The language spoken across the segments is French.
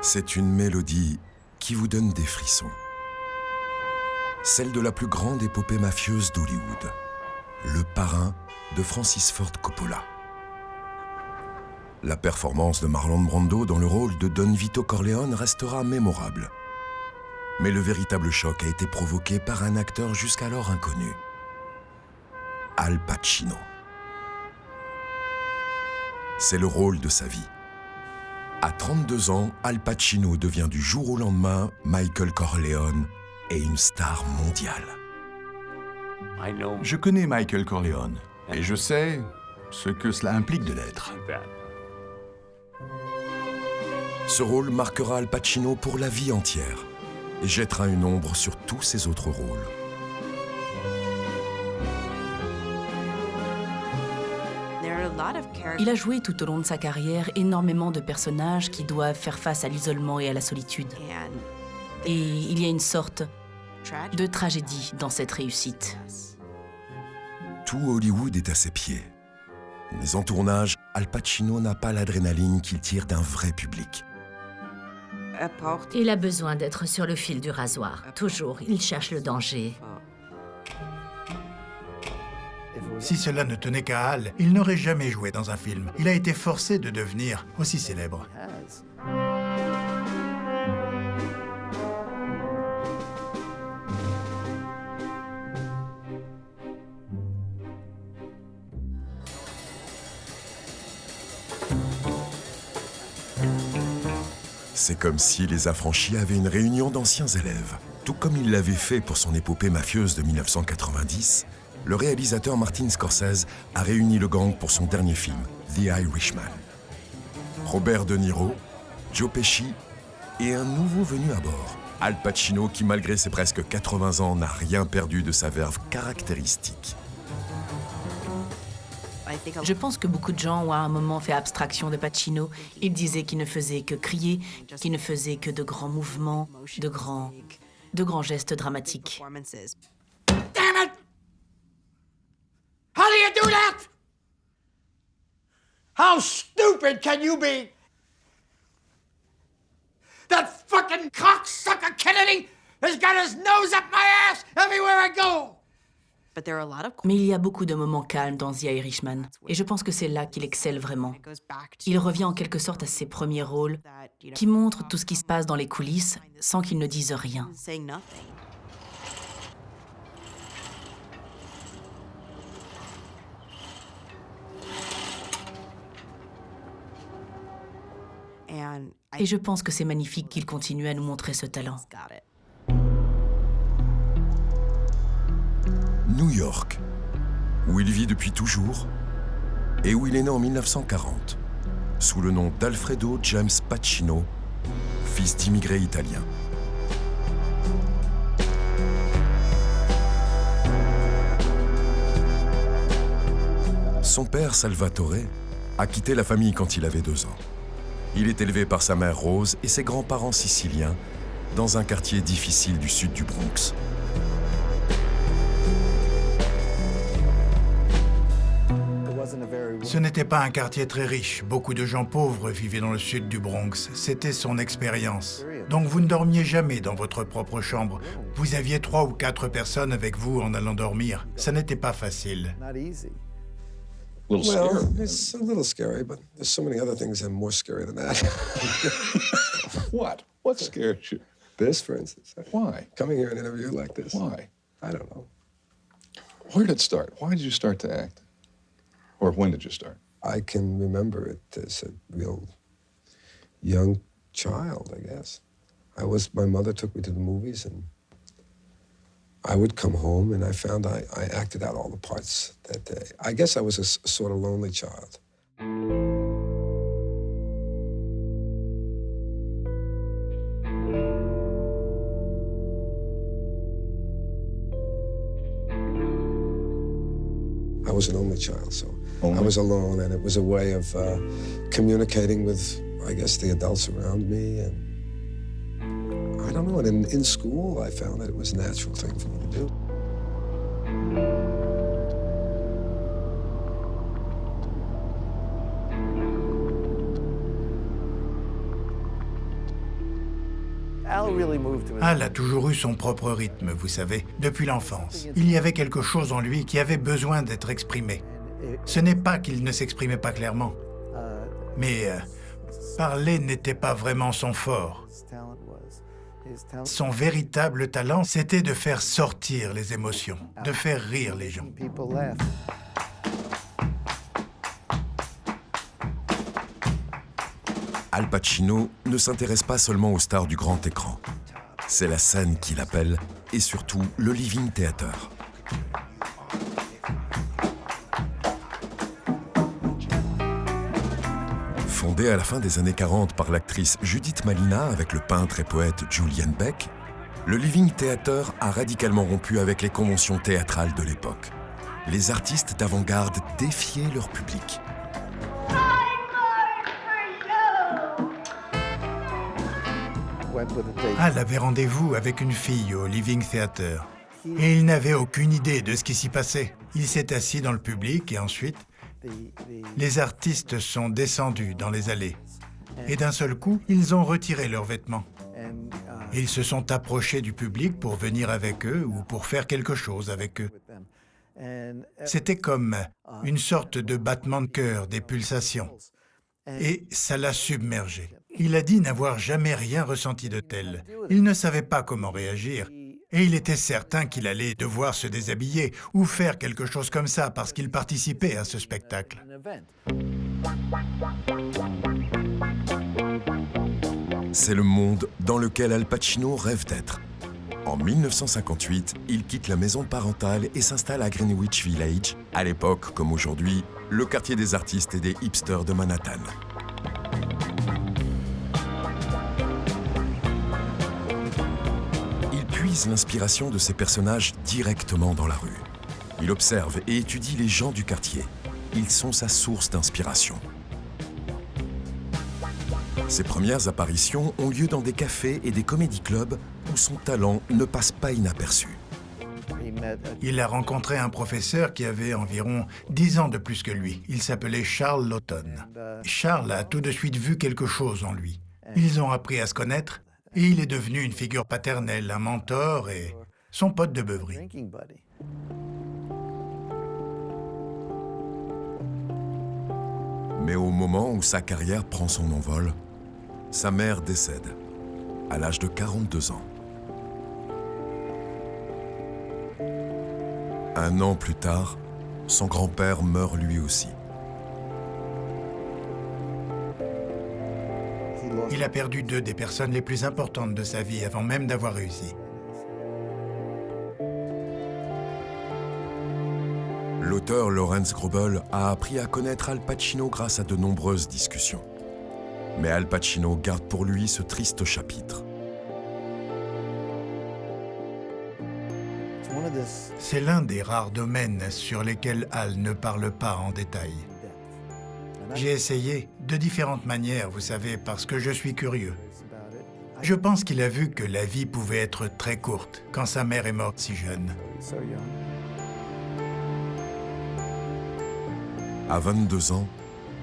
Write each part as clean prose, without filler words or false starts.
C'est une mélodie qui vous donne des frissons. Celle de la plus grande épopée mafieuse d'Hollywood, Le Parrain de Francis Ford Coppola. La performance de Marlon Brando dans le rôle de Don Vito Corleone restera mémorable. Mais le véritable choc a été provoqué par un acteur jusqu'alors inconnu, Al Pacino. C'est le rôle de sa vie. À 32 ans, Al Pacino devient du jour au lendemain Michael Corleone et une star mondiale. Je connais Michael Corleone et je sais ce que cela implique de l'être. Ce rôle marquera Al Pacino pour la vie entière et jettera une ombre sur tous ses autres rôles. Il a joué tout au long de sa carrière énormément de personnages qui doivent faire face à l'isolement et à la solitude. Et il y a une sorte de tragédie dans cette réussite. Tout Hollywood est à ses pieds. Mais en tournage, Al Pacino n'a pas l'adrénaline qu'il tire d'un vrai public. Il a besoin d'être sur le fil du rasoir. Toujours, il cherche le danger. Si cela ne tenait qu'à Al, il n'aurait jamais joué dans un film. Il a été forcé de devenir aussi célèbre. C'est comme si Les Affranchis avaient une réunion d'anciens élèves. Tout comme il l'avait fait pour son épopée mafieuse de 1990, le réalisateur Martin Scorsese a réuni le gang pour son dernier film, The Irishman. Robert De Niro, Joe Pesci et un nouveau venu à bord, Al Pacino, qui malgré ses presque 80 ans n'a rien perdu de sa verve caractéristique. Je pense que beaucoup de gens ont à un moment fait abstraction de Pacino. Ils disaient qu'il ne faisait que crier, qu'il ne faisait que de grands mouvements, de grands gestes dramatiques. Damn it! How do you do that? How stupid can you be? That fucking cocksucker Kennedy has got his nose up my ass everywhere I go! Mais il y a beaucoup de moments calmes dans The Irishman, et je pense que c'est là qu'il excelle vraiment. Il revient en quelque sorte à ses premiers rôles, qui montrent tout ce qui se passe dans les coulisses sans qu'il ne dise rien. Et je pense que c'est magnifique qu'il continue à nous montrer ce talent. New York, où il vit depuis toujours et où il est né en 1940, sous le nom d'Alfredo James Pacino, fils d'immigrés italiens. Son père, Salvatore, a quitté la famille quand il avait 2 ans. Il est élevé par sa mère Rose et ses grands-parents siciliens dans un quartier difficile du sud du Bronx. Ce n'était pas un quartier très riche. Beaucoup de gens pauvres vivaient dans le sud du Bronx. C'était son expérience. Donc vous ne dormiez jamais dans votre propre chambre. Vous aviez 3 ou 4 personnes avec vous en allant dormir. Ça n'était pas facile. Well, it's a little scary, but there's so many other things that are more scary than that. What? What scared you? This, for instance. Why? Coming here and interview like this. Why? I don't know. Where did it start? Why did you start to act? Or when did you start? I can remember it as a real young child, I guess. My mother took me to the movies, and I would come home, and I found I acted out all the parts that day. I guess I was a sort of lonely child. I was an only child, so I was alone, and it was a way of communicating with, I guess, the adults around me, and I don't know, and in school I found that it was a natural thing for me to do. Al a toujours eu son propre rythme, vous savez, depuis l'enfance. Il y avait quelque chose en lui qui avait besoin d'être exprimé. Ce n'est pas qu'il ne s'exprimait pas clairement, mais parler n'était pas vraiment son fort. Son véritable talent, c'était de faire sortir les émotions, de faire rire les gens. Al Pacino ne s'intéresse pas seulement aux stars du grand écran. C'est la scène qui l'appelle, et surtout le Living Theater. Fondé à la fin des années 40 par l'actrice Judith Malina avec le peintre et poète Julian Beck, le Living Theater a radicalement rompu avec les conventions théâtrales de l'époque. Les artistes d'avant-garde défiaient leur public. Al avait rendez-vous avec une fille au Living Theater et il n'avait aucune idée de ce qui s'y passait. Il s'est assis dans le public et ensuite, les artistes sont descendus dans les allées. Et d'un seul coup, ils ont retiré leurs vêtements. Ils se sont approchés du public pour venir avec eux ou pour faire quelque chose avec eux. C'était comme une sorte de battement de cœur, des pulsations. Et ça l'a submergé. Il a dit n'avoir jamais rien ressenti de tel. Il ne savait pas comment réagir. Et il était certain qu'il allait devoir se déshabiller ou faire quelque chose comme ça parce qu'il participait à ce spectacle. C'est le monde dans lequel Al Pacino rêve d'être. En 1958, il quitte la maison parentale et s'installe à Greenwich Village, à l'époque, comme aujourd'hui, le quartier des artistes et des hipsters de Manhattan. Il puise l'inspiration de ses personnages directement dans la rue. Il observe et étudie les gens du quartier. Ils sont sa source d'inspiration. Ses premières apparitions ont lieu dans des cafés et des comédie-clubs où son talent ne passe pas inaperçu. Il a rencontré un professeur qui avait environ 10 ans de plus que lui. Il s'appelait Charles Laughton. Charles a tout de suite vu quelque chose en lui. Ils ont appris à se connaître et il est devenu une figure paternelle, un mentor et son pote de beuverie. Mais au moment où sa carrière prend son envol, sa mère décède, à l'âge de 42 ans. Un an plus tard, son grand-père meurt lui aussi. Il a perdu 2 des personnes les plus importantes de sa vie avant même d'avoir réussi. L'auteur Lawrence Grobel a appris à connaître Al Pacino grâce à de nombreuses discussions. Mais Al Pacino garde pour lui ce triste chapitre. C'est l'un des rares domaines sur lesquels Al ne parle pas en détail. J'ai essayé de différentes manières, vous savez, parce que je suis curieux. Je pense qu'il a vu que la vie pouvait être très courte quand sa mère est morte si jeune. À 22 ans,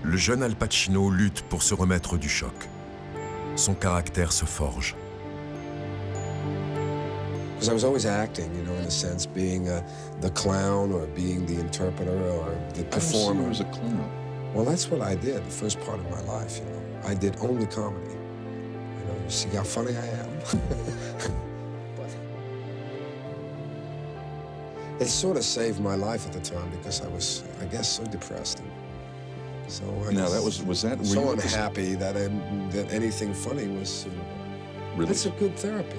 le jeune Al Pacino lutte pour se remettre du choc. Son caractère se forge. Because I was always acting, you know, in a sense, being the clown or being the interpreter or the performer. I was a clown. Well, that's what I did the first part of my life, you know. I did only comedy. You know, you see how funny I am? It sort of saved my life at the time because I was, I guess, so depressed. And so Now, was that so real? unhappy that that anything funny was, Really? that's a good therapy.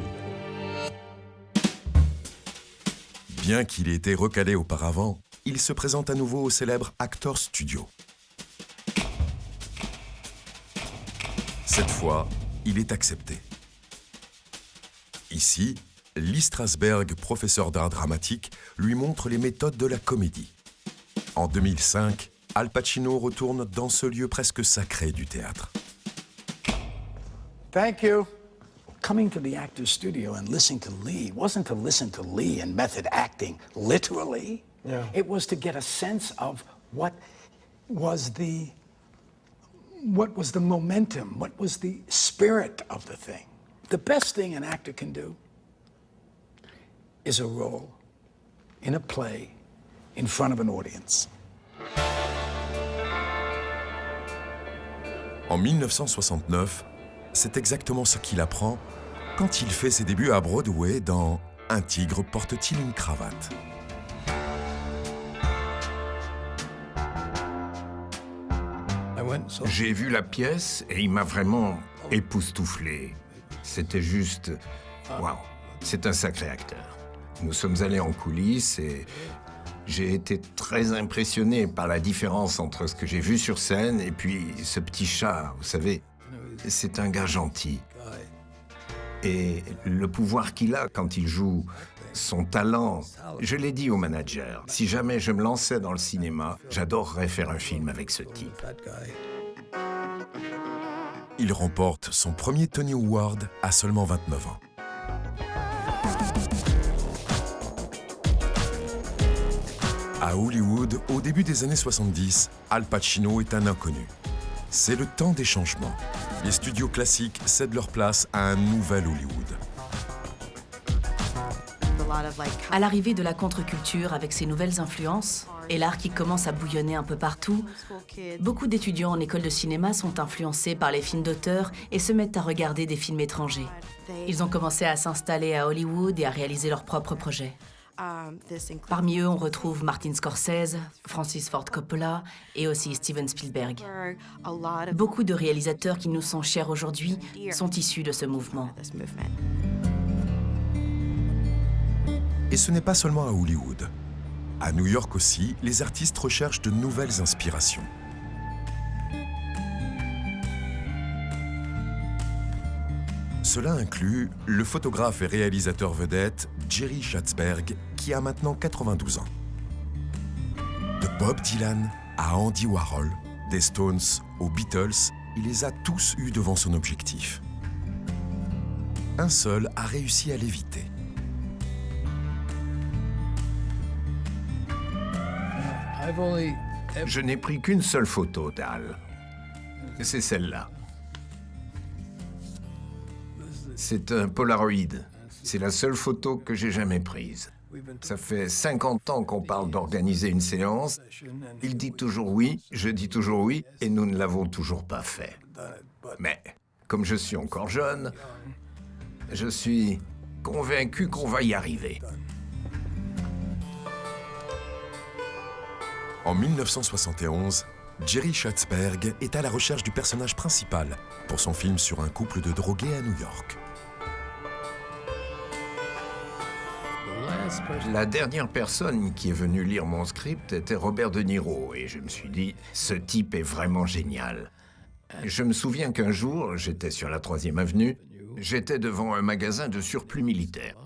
Bien qu'il ait été recalé auparavant, il se présente à nouveau au célèbre Actors Studio. Cette fois, il est accepté. Ici, Lee Strasberg, professeur d'art dramatique, lui montre les méthodes de la comédie. En 2005, Al Pacino retourne dans ce lieu presque sacré du théâtre. Thank you. Coming to the actor's studio and listening to Lee wasn't to listen to Lee and method acting literally. Yeah. It was to get a sense of what was the momentum, what was the spirit of the thing. The best thing an actor can do is a role in a play in front of an audience. En 1969, c'est exactement ce qu'il apprend quand il fait ses débuts à Broadway dans Un tigre porte-t-il une cravate? J'ai vu la pièce et il m'a vraiment époustouflé. C'était juste... Waouh, c'est un sacré acteur. Nous sommes allés en coulisses et j'ai été très impressionné par la différence entre ce que j'ai vu sur scène et puis ce petit chat, vous savez. C'est un gars gentil. Et le pouvoir qu'il a quand il joue, son talent, je l'ai dit au manager, si jamais je me lançais dans le cinéma, j'adorerais faire un film avec ce type. Il remporte son premier Tony Award à seulement 29 ans. À Hollywood, au début des années 70, Al Pacino est un inconnu. C'est le temps des changements. Les studios classiques cèdent leur place à un nouvel Hollywood. À l'arrivée de la contre-culture avec ses nouvelles influences et l'art qui commence à bouillonner un peu partout, beaucoup d'étudiants en école de cinéma sont influencés par les films d'auteur et se mettent à regarder des films étrangers. Ils ont commencé à s'installer à Hollywood et à réaliser leurs propres projets. Parmi eux, on retrouve Martin Scorsese, Francis Ford Coppola et aussi Steven Spielberg. Beaucoup de réalisateurs qui nous sont chers aujourd'hui sont issus de ce mouvement. Et ce n'est pas seulement à Hollywood. À New York aussi, les artistes recherchent de nouvelles inspirations. Cela inclut le photographe et réalisateur vedette Jerry Schatzberg, qui a maintenant 92 ans. De Bob Dylan à Andy Warhol, des Stones aux Beatles, il les a tous eus devant son objectif. Un seul a réussi à l'éviter. Je n'ai pris qu'une seule photo d'Al. C'est celle-là. C'est un Polaroid. C'est la seule photo que j'ai jamais prise. Ça fait 50 ans qu'on parle d'organiser une séance. Il dit toujours oui, je dis toujours oui, et nous ne l'avons toujours pas fait. Mais, comme je suis encore jeune, je suis convaincu qu'on va y arriver. En 1971, Jerry Schatzberg est à la recherche du personnage principal pour son film sur un couple de drogués à New York. La dernière personne qui est venue lire mon script était Robert De Niro, et je me suis dit, ce type est vraiment génial. Je me souviens qu'un jour, j'étais sur la 3e avenue, j'étais devant un magasin de surplus militaire.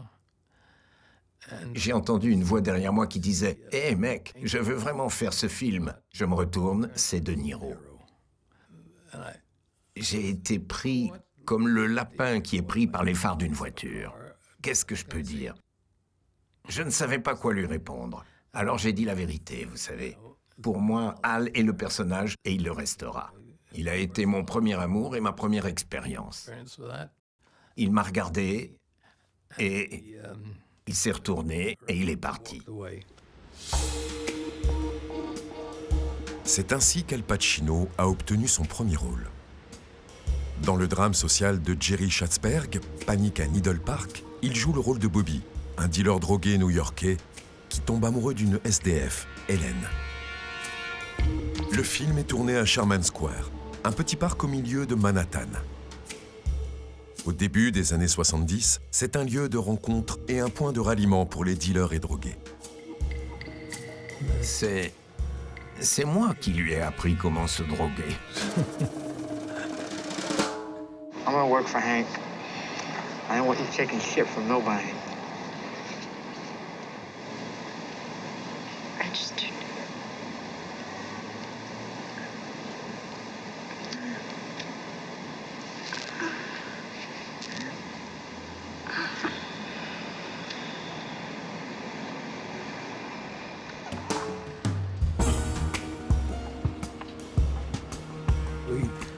J'ai entendu une voix derrière moi qui disait « Hé mec, je veux vraiment faire ce film ». Je me retourne, c'est De Niro. J'ai été pris comme le lapin qui est pris par les phares d'une voiture. Qu'est-ce que je peux dire? Je ne savais pas quoi lui répondre. Alors j'ai dit la vérité, vous savez. Pour moi, Al est le personnage et il le restera. Il a été mon premier amour et ma première expérience. Il m'a regardé et il s'est retourné et il est parti. C'est ainsi qu'Al Pacino a obtenu son premier rôle. Dans le drame social de Jerry Schatzberg, Panic à Needle Park, il joue le rôle de Bobby, un dealer drogué new-yorkais qui tombe amoureux d'une SDF, Hélène. Le film est tourné à Sherman Square, un petit parc au milieu de Manhattan. Au début des années 70, c'est un lieu de rencontre et un point de ralliement pour les dealers et drogués. C'est moi qui lui ai appris comment se droguer. I'm gonna work for Hank. I don't want you taking shit from nobody. Registered.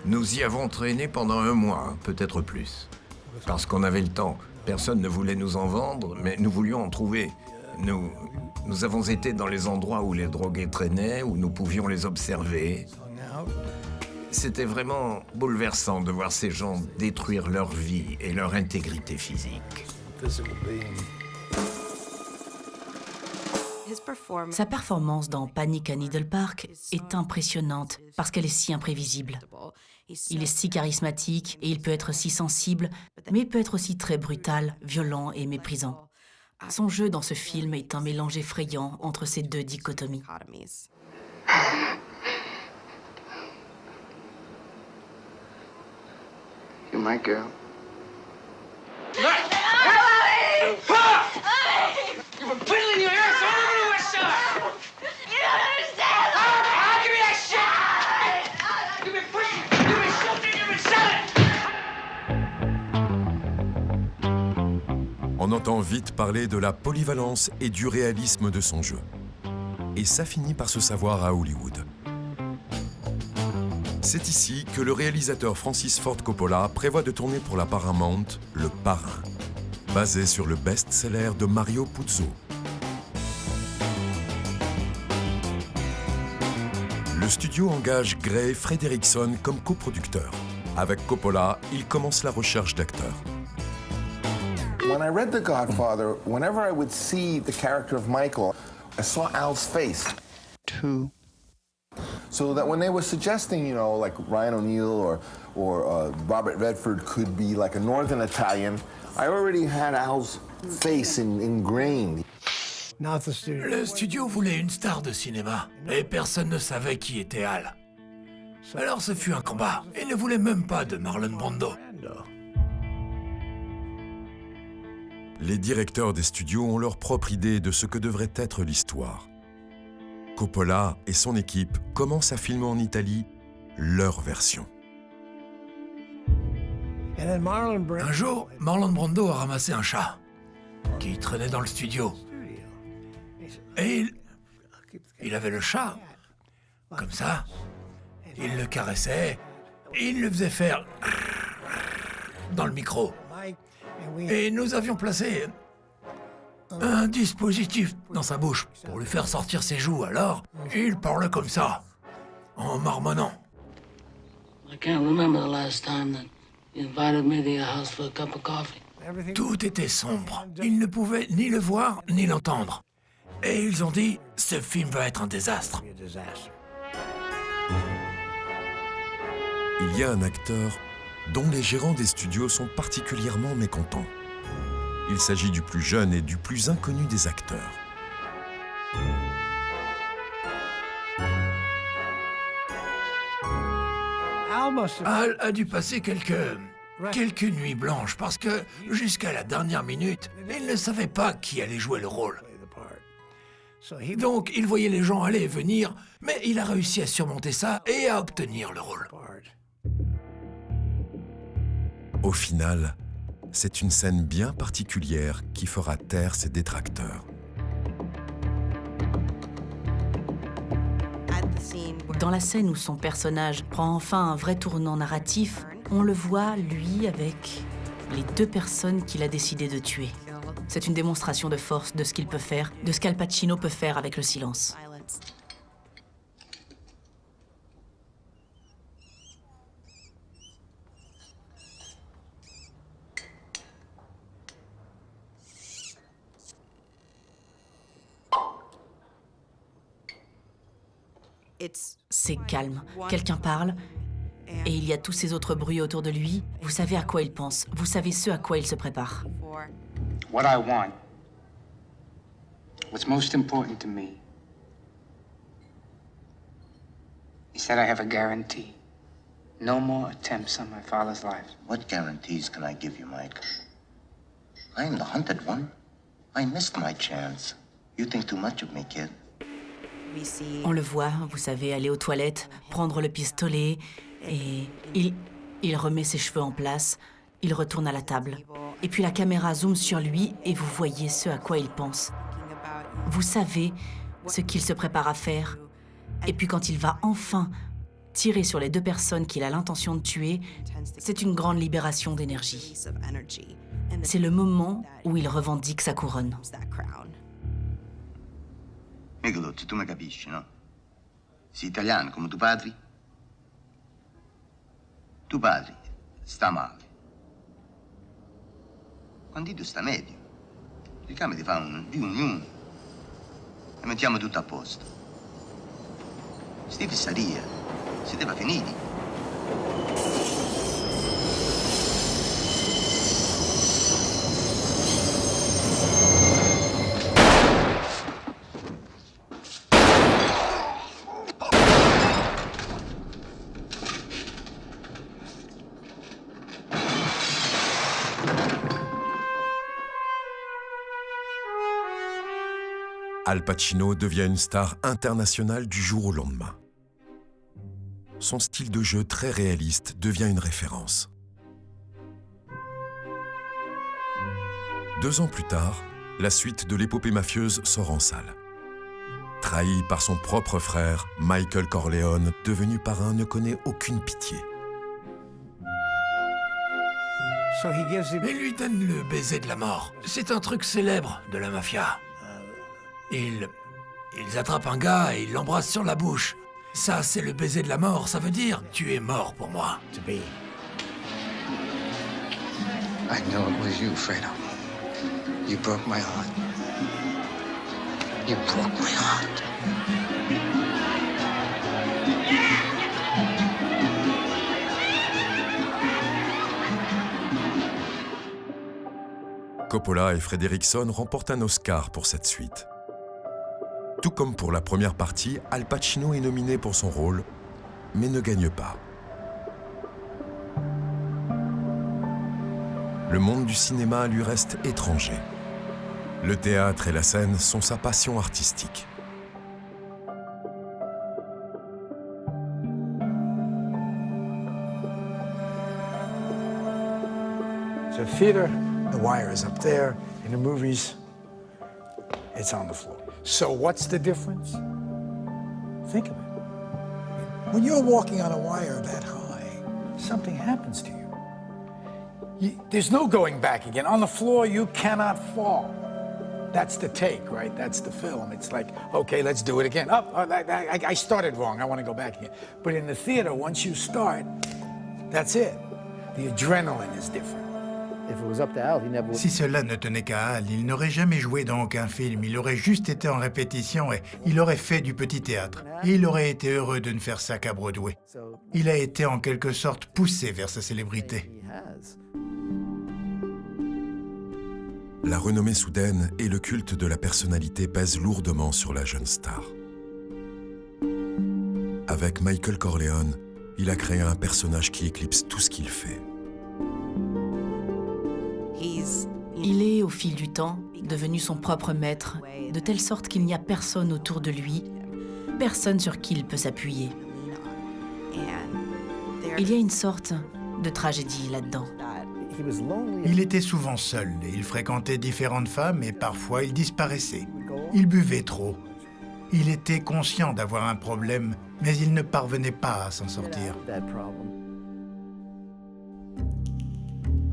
Nous y avons traîné pendant un mois, peut-être plus. Parce qu'on avait le temps. Personne ne voulait nous en vendre, mais nous voulions en trouver. Nous avons été dans les endroits où les drogués traînaient, où nous pouvions les observer. C'était vraiment bouleversant de voir ces gens détruire leur vie et leur intégrité physique. Sa performance dans Panic à Needle Park est impressionnante parce qu'elle est si imprévisible. Il est si charismatique et il peut être si sensible, mais il peut être aussi très brutal, violent et méprisant. Son jeu dans ce film est un mélange effrayant entre ces deux dichotomies. You're my girl. You've been piddling your ass all over the West Side! You don't understand! Give me that shit! You've been pushing, you've been shooting, you've been selling! On entend vite parler de la polyvalence et du réalisme de son jeu. Et ça finit par se savoir à Hollywood. C'est ici que le réalisateur Francis Ford Coppola prévoit de tourner pour la Paramount Le Parrain, basé sur le best-seller de Mario Puzo. Le studio engage Gray Frederickson comme coproducteur. Avec Coppola, il commence la recherche d'acteurs. When I read The Godfather, whenever I would see the character of Michael, I saw Al's face. Two. So that when they were suggesting, you know, like Ryan O'Neal or Robert Redford could be like a Northern Italian, I already had Al's face ingrained. Le studio voulait une star de cinéma, et personne ne savait qui était Al. Alors ce fut un combat. Ils ne voulaient même pas de Marlon Brando. Les directeurs des studios ont leur propre idée de ce que devrait être l'histoire. Coppola et son équipe commencent à filmer en Italie leur version. Un jour, Marlon Brando a ramassé un chat qui traînait dans le studio. Et il avait le chat, comme ça. Il le caressait, il le faisait faire dans le micro. Et nous avions placé un dispositif dans sa bouche pour lui faire sortir ses joues. Alors, il parlait comme ça, en marmonnant. I can't remember the last time that you invited me to your house for a cup of coffee. Tout était sombre. Ils ne pouvaient ni le voir ni l'entendre. Et ils ont dit, ce film va être un désastre. Il y a un acteur dont les gérants des studios sont particulièrement mécontents. Il s'agit du plus jeune et du plus inconnu des acteurs. Al a dû passer quelques nuits blanches parce que, jusqu'à la dernière minute, il ne savait pas qui allait jouer le rôle. Donc, il voyait les gens aller et venir, mais il a réussi à surmonter ça et à obtenir le rôle. Au final, c'est une scène bien particulière qui fera taire ses détracteurs. Dans la scène où son personnage prend enfin un vrai tournant narratif, on le voit, lui, avec les deux personnes qu'il a décidé de tuer. C'est une démonstration de force de ce qu'il peut faire, de ce qu'Al Pacino peut faire avec le silence. C'est calme. Quelqu'un parle, et il y a tous ces autres bruits autour de lui. Vous savez à quoi il pense. Vous savez ce à quoi il se prépare. What I want, what's most important to me, is that I have a guarantee. No more attempts on my father's life. What guarantees can I give you, Mike? I am the hunted one. I missed my chance. You think too much of me, kid. On le voit, vous savez, aller aux toilettes, prendre le pistolet, et il remet ses cheveux en place, il retourne à la table. Et puis la caméra zoome sur lui et vous voyez ce à quoi il pense. Vous savez ce qu'il se prépare à faire. Et puis quand il va enfin tirer sur les 2 personnes qu'il a l'intention de tuer, c'est une grande libération d'énergie. C'est le moment où il revendique sa couronne. Michelozzi, tu mi capisci, no? Sei italiano come tuo padre? Tuo padre sta male. Quando tu sta meglio, il cambio ti fa un di ognuno e mettiamo tutto a posto. Sti fissaria, si deve finire. Al Pacino devient une star internationale du jour au lendemain. Son style de jeu très réaliste devient une référence. 2 ans plus tard, la suite de l'épopée mafieuse sort en salle. Trahi par son propre frère, Michael Corleone, devenu parrain, ne connaît aucune pitié. Il lui donne le baiser de la mort. C'est un truc célèbre de la mafia. Ils attrapent un gars et ils l'embrassent sur la bouche. Ça, c'est le baiser de la mort. Ça veut dire tu es mort pour moi. I know it was you, Fredo. You broke my heart. You broke my heart. Coppola et Fredrickson remportent un Oscar pour cette suite. Tout comme pour la première partie, Al Pacino est nominé pour son rôle, mais ne gagne pas. Le monde du cinéma lui reste étranger. Le théâtre et la scène sont sa passion artistique. So theater, the wire is up there. In the movies, it's on the floor. So what's the difference? Think of it. When you're walking on a wire that high, something happens to you. There's no going back again. On the floor, you cannot fall. That's the take, right? That's the film. It's like, okay, let's do it again. Oh, I started wrong. I want to go back again. But in the theater, once you start, that's it. The adrenaline is different. Si cela ne tenait qu'à Al, il n'aurait jamais joué dans aucun film, il aurait juste été en répétition et il aurait fait du petit théâtre. Et il aurait été heureux de ne faire ça qu'à Broadway. Il a été en quelque sorte poussé vers sa célébrité. La renommée soudaine et le culte de la personnalité pèsent lourdement sur la jeune star. Avec Michael Corleone, il a créé un personnage qui éclipse tout ce qu'il fait. Il est, au fil du temps, devenu son propre maître, de telle sorte qu'il n'y a personne autour de lui, personne sur qui il peut s'appuyer. Il y a une sorte de tragédie là-dedans. Il était souvent seul et il fréquentait différentes femmes et parfois il disparaissait. Il buvait trop. Il était conscient d'avoir un problème, mais il ne parvenait pas à s'en sortir.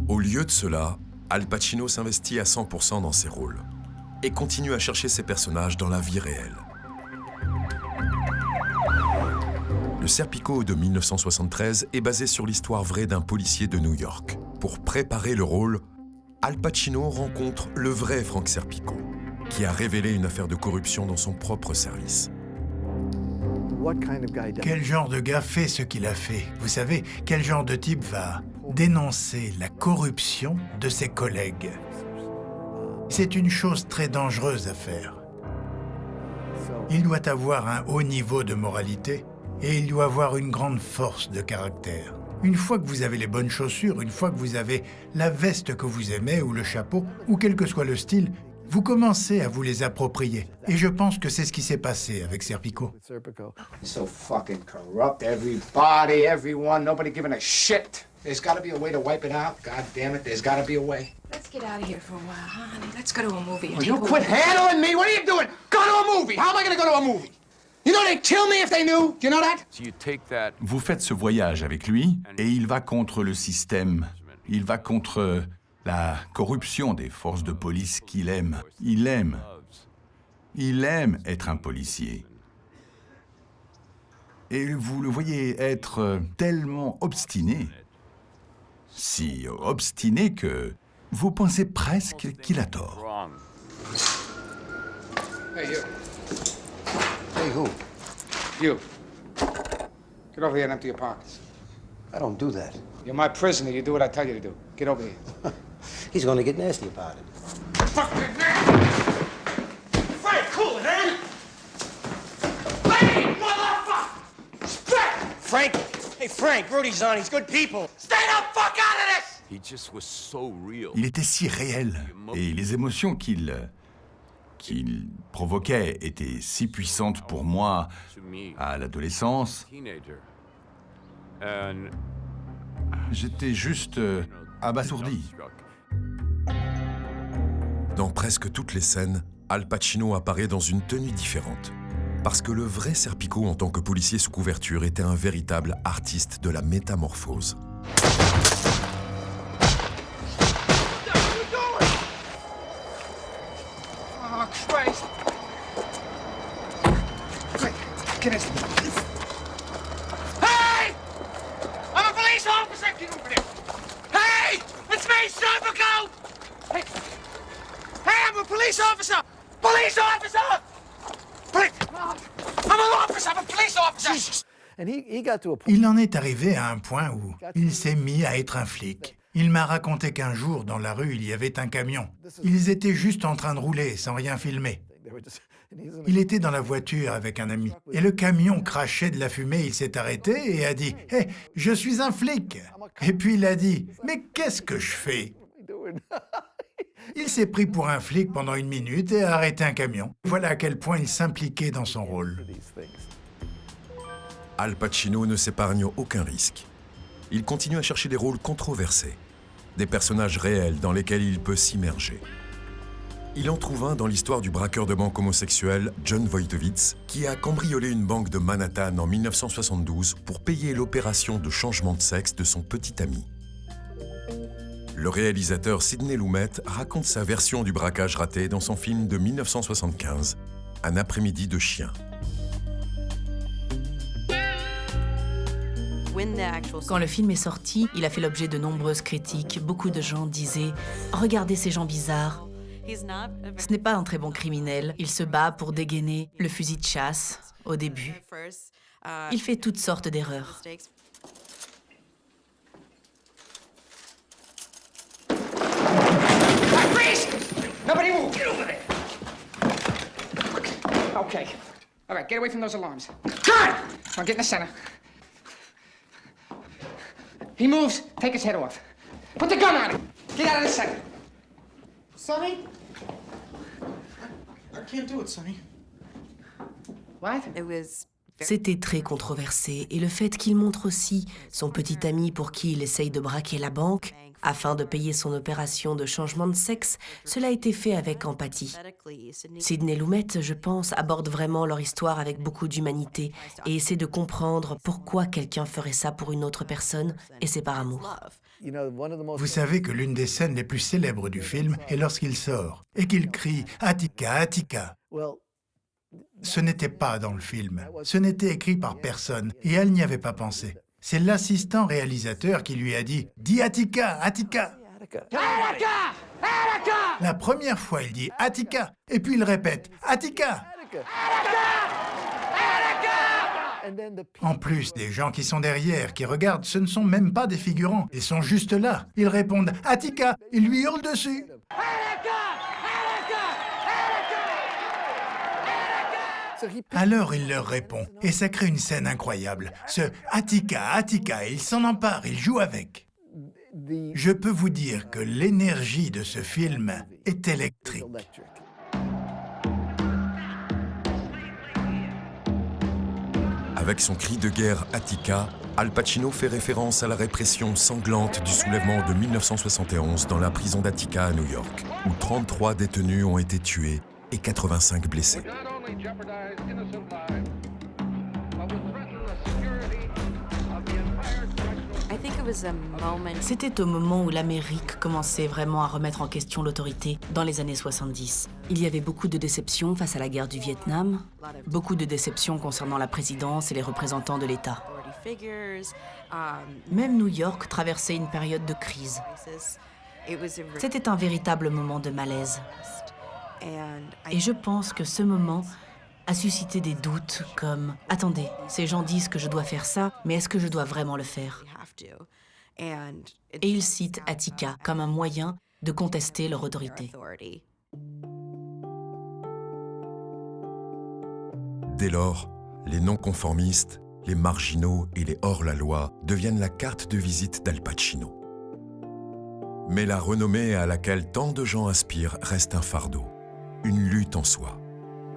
Au lieu de cela, Al Pacino s'investit à 100% dans ses rôles et continue à chercher ses personnages dans la vie réelle. Le Serpico de 1973 est basé sur l'histoire vraie d'un policier de New York. Pour préparer le rôle, Al Pacino rencontre le vrai Frank Serpico, qui a révélé une affaire de corruption dans son propre service. Quel genre de gars fait ce qu'il a fait? Vous savez, quel genre de type va dénoncer la corruption de ses collègues? C'est une chose très dangereuse à faire. Il doit avoir un haut niveau de moralité et il doit avoir une grande force de caractère. Une fois que vous avez les bonnes chaussures, une fois que vous avez la veste que vous aimez ou le chapeau, ou quel que soit le style, vous commencez à vous les approprier. Et je pense que c'est ce qui s'est passé avec Serpico. So fucking corrupt. Everybody, everyone, nobody giving a shit. There's got to be a way to wipe it out. God damn it, there's got to be a way. Let's get out of here for a while, huh, honey? Let's go to a movie. Will you quit handling me? What are you doing? Go to a movie. How am I going to go to a movie? You know they'd kill me if they knew. Do you know that? Vous faites ce voyage avec lui et il va contre le système. Il va contre la corruption des forces de police qu'il aime. Il aime être un policier. Et vous le voyez être tellement obstiné, si obstiné que vous pensez presque qu'il a tort. Hey, you. Hey, who? You. Get over here and empty your pockets. I don't do that. You're my prisoner. You do what I tell you to do. Get over here. He's gonna get nasty about it. Frank, cool it, man! Hey, motherfucker! Frank! Hey, Frank, Rudy's on. He's good people. Stay the fuck out of this! Il était si réel et les émotions qu'il provoquait étaient si puissantes pour moi à l'adolescence. J'étais juste abasourdi. Dans presque toutes les scènes, Al Pacino apparaît dans une tenue différente. Parce que le vrai Serpico en tant que policier sous couverture était un véritable artiste de la métamorphose. Oh, Christ. Quick, get in. Hey! I'm a police officer! Get over there! Hey! It's me, Serpico! Hey! Hey, I'm a police officer! Police officer! I'm an officer! I'm a police officer! Il en est arrivé à un point où il s'est mis à être un flic. Il m'a raconté qu'un jour, dans la rue, il y avait un camion. Ils étaient juste en train de rouler, sans rien filmer. Il était dans la voiture avec un ami. Et le camion crachait de la fumée, il s'est arrêté et a dit « Hé, je suis un flic !» Et puis il a dit « Mais qu'est-ce que je fais ?» Il s'est pris pour un flic pendant 1 minute et a arrêté un camion. Voilà à quel point il s'impliquait dans son rôle. Al Pacino ne s'épargne aucun risque. Il continue à chercher des rôles controversés, des personnages réels dans lesquels il peut s'immerger. Il en trouve un dans l'histoire du braqueur de banque homosexuel John Wojtowicz, qui a cambriolé une banque de Manhattan en 1972 pour payer l'opération de changement de sexe de son petit ami. Le réalisateur Sidney Lumet raconte sa version du braquage raté dans son film de 1975, Un après-midi de chien. Quand le film est sorti, il a fait l'objet de nombreuses critiques. Beaucoup de gens disaient « Regardez ces gens bizarres ». Ce n'est pas un très bon criminel. Il se bat pour dégainer le fusil de chasse au début. Il fait toutes sortes d'erreurs. Freeze! Nobody move! Get over there! Okay. All right, get away from those alarms. Good! Now get in the center. He moves, take his head off. Put the gun on him. Get out of the center. Sonny? I can't do it, Sonny. What? C'était très controversé et le fait qu'il montre aussi son petit ami pour qui il essaye de braquer la banque afin de payer son opération de changement de sexe, cela a été fait avec empathie. Sidney Lumet, je pense, aborde vraiment leur histoire avec beaucoup d'humanité et essaie de comprendre pourquoi quelqu'un ferait ça pour une autre personne, et c'est par amour. Vous savez que l'une des scènes les plus célèbres du film est lorsqu'il sort et qu'il crie « Attica, Attica ». Ce n'était pas dans le film, ce n'était écrit par personne et elle n'y avait pas pensé. C'est l'assistant réalisateur qui lui a dit « Dis Attica, Attica ». La première fois, il dit « Attica » et puis il répète « Attica ». En plus, les gens qui sont derrière, qui regardent, ce ne sont même pas des figurants, ils sont juste là. Ils répondent « Attica », ils lui hurlent dessus. Alors il leur répond, et ça crée une scène incroyable. Ce « Attica, Attica », il s'en empare, il joue avec. Je peux vous dire que l'énergie de ce film est électrique. Avec son cri de guerre Attica, Al Pacino fait référence à la répression sanglante du soulèvement de 1971 dans la prison d'Attica à New York, où 33 détenus ont été tués et 85 blessés. C'était au moment où l'Amérique commençait vraiment à remettre en question l'autorité, dans les années 70. Il y avait beaucoup de déceptions face à la guerre du Vietnam, beaucoup de déceptions concernant la présidence et les représentants de l'État. Même New York traversait une période de crise. C'était un véritable moment de malaise. Et je pense que ce moment a suscité des doutes comme « Attendez, ces gens disent que je dois faire ça, mais est-ce que je dois vraiment le faire ?» Et il cite Attica comme un moyen de contester leur autorité. Dès lors, les non-conformistes, les marginaux et les hors-la-loi deviennent la carte de visite d'Al Pacino. Mais la renommée à laquelle tant de gens aspirent reste un fardeau, une lutte en soi.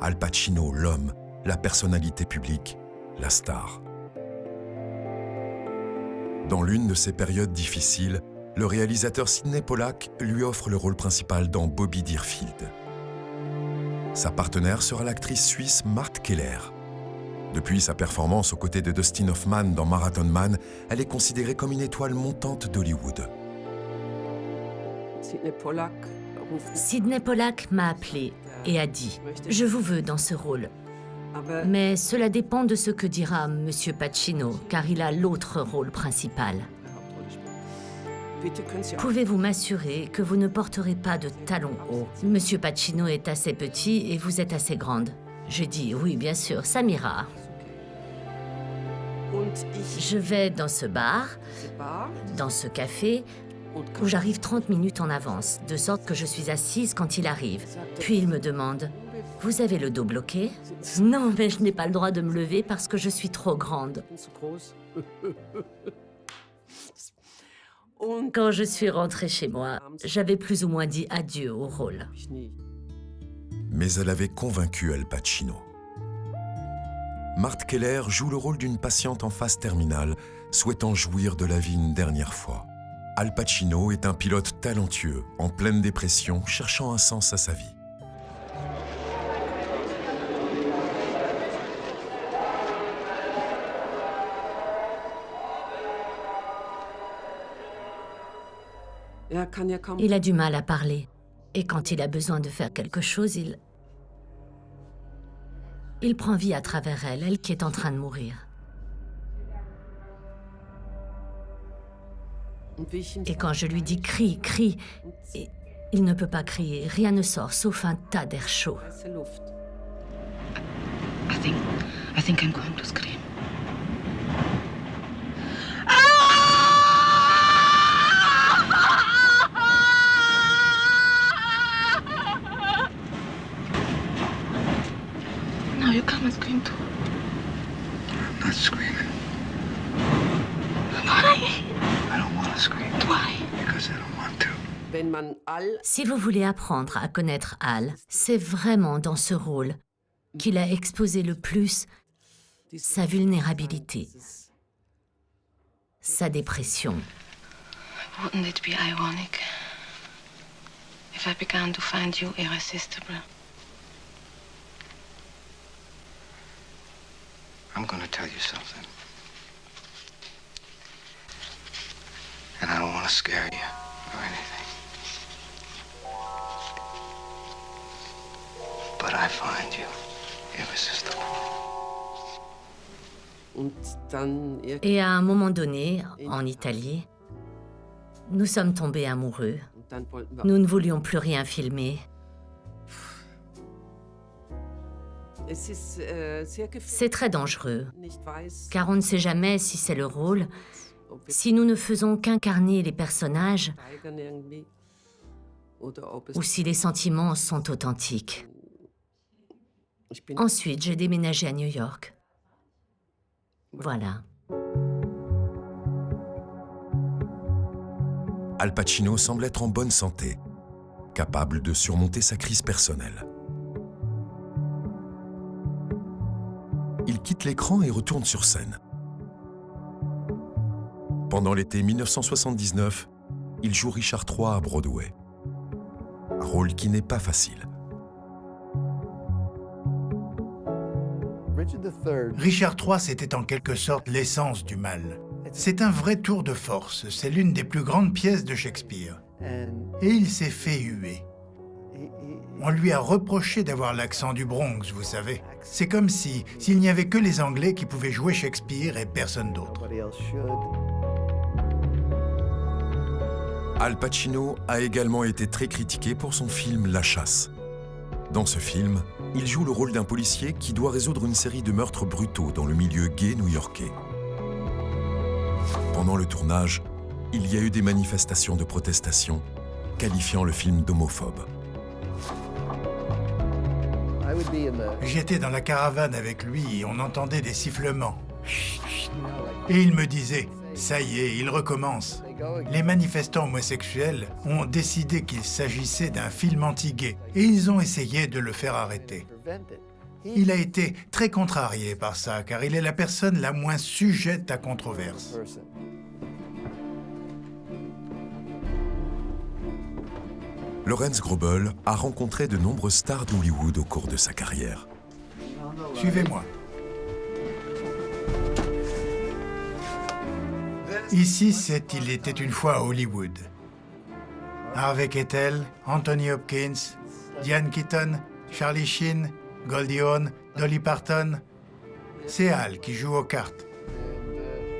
Al Pacino, l'homme, la personnalité publique, la star. Dans l'une de ces périodes difficiles, le réalisateur Sidney Pollack lui offre le rôle principal dans Bobby Deerfield. Sa partenaire sera l'actrice suisse Marthe Keller. Depuis sa performance aux côtés de Dustin Hoffman dans Marathon Man, elle est considérée comme une étoile montante d'Hollywood. Sidney Pollack m'a appelé et a dit « Je vous veux dans ce rôle. Mais cela dépend de ce que dira M. Pacino, car il a l'autre rôle principal. Pouvez-vous m'assurer que vous ne porterez pas de talons hauts? M. Pacino est assez petit et vous êtes assez grande. » Je dis « Oui, bien sûr, ça m'ira. » Je vais dans ce bar, dans ce café, où j'arrive 30 minutes en avance, de sorte que je suis assise quand il arrive. Puis il me demande « Vous avez le dos bloqué ?»« Non, mais je n'ai pas le droit de me lever parce que je suis trop grande. » Quand je suis rentrée chez moi, j'avais plus ou moins dit adieu au rôle. Mais elle avait convaincu Al Pacino. Marthe Keller joue le rôle d'une patiente en phase terminale, souhaitant jouir de la vie une dernière fois. Al Pacino est un pilote talentueux, en pleine dépression, cherchant un sens à sa vie. Il a du mal à parler. Et quand il a besoin de faire quelque chose, il prend vie à travers elle, elle qui est en train de mourir. Et quand je lui dis « crie, crie », il ne peut pas crier, rien ne sort, sauf un tas d'air chaud. I think I'm going to scream. No, you come and scream too. I'm not screaming. Why? I don't want to scream. Why? Because I don't want to. Si vous voulez apprendre à connaître Al, c'est vraiment dans ce rôle qu'il a exposé le plus sa vulnérabilité, sa dépression. Wouldn't it be ironic if I began to find you irresistible? I'm going to tell you something. And I don't want to scare you or anything. But I find you irresistible. Et à un moment donné, en Italie, nous sommes tombés amoureux. Nous ne voulions plus rien filmer. C'est très dangereux, car on ne sait jamais si c'est le rôle, si nous ne faisons qu'incarner les personnages, ou si les sentiments sont authentiques. Ensuite, j'ai déménagé à New York. Voilà. Al Pacino semble être en bonne santé, capable de surmonter sa crise personnelle. Il quitte l'écran et retourne sur scène. Pendant l'été 1979, il joue Richard III à Broadway. Un rôle qui n'est pas facile. Richard III, c'était en quelque sorte l'essence du mal. C'est un vrai tour de force. C'est l'une des plus grandes pièces de Shakespeare. Et il s'est fait huer. On lui a reproché d'avoir l'accent du Bronx, vous savez. C'est comme s'il n'y avait que les Anglais qui pouvaient jouer Shakespeare et personne d'autre. Al Pacino a également été très critiqué pour son film La Chasse. Dans ce film, il joue le rôle d'un policier qui doit résoudre une série de meurtres brutaux dans le milieu gay new-yorkais. Pendant le tournage, il y a eu des manifestations de protestation qualifiant le film d'homophobe. J'étais dans la caravane avec lui et on entendait des sifflements. Et il me disait, ça y est, il recommence. Les manifestants homosexuels ont décidé qu'il s'agissait d'un film anti-gay et ils ont essayé de le faire arrêter. Il a été très contrarié par ça, car il est la personne la moins sujette à controverse. Lawrence Grobel a rencontré de nombreuses stars d'Hollywood au cours de sa carrière. Suivez-moi. Ici, c'est Il était une fois à Hollywood. Harvey Keitel, Anthony Hopkins, Diane Keaton, Charlie Sheen, Goldie Hawn, Dolly Parton. C'est Al qui joue aux cartes.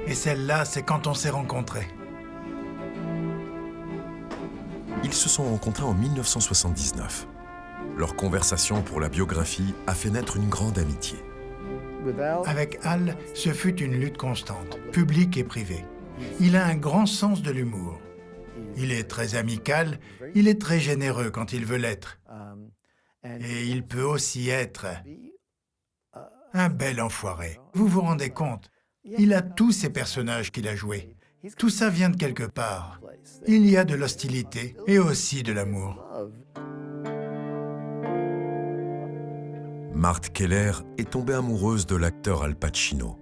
Et celle-là, c'est quand on s'est rencontrés. Ils se sont rencontrés en 1979. Leur conversation pour la biographie a fait naître une grande amitié. Avec Al, ce fut une lutte constante, publique et privée. Il a un grand sens de l'humour. Il est très amical, il est très généreux quand il veut l'être. Et il peut aussi être un bel enfoiré. Vous vous rendez compte? Il a tous ces personnages qu'il a joués. Tout ça vient de quelque part. Il y a de l'hostilité et aussi de l'amour. Marthe Keller est tombée amoureuse de l'acteur Al Pacino.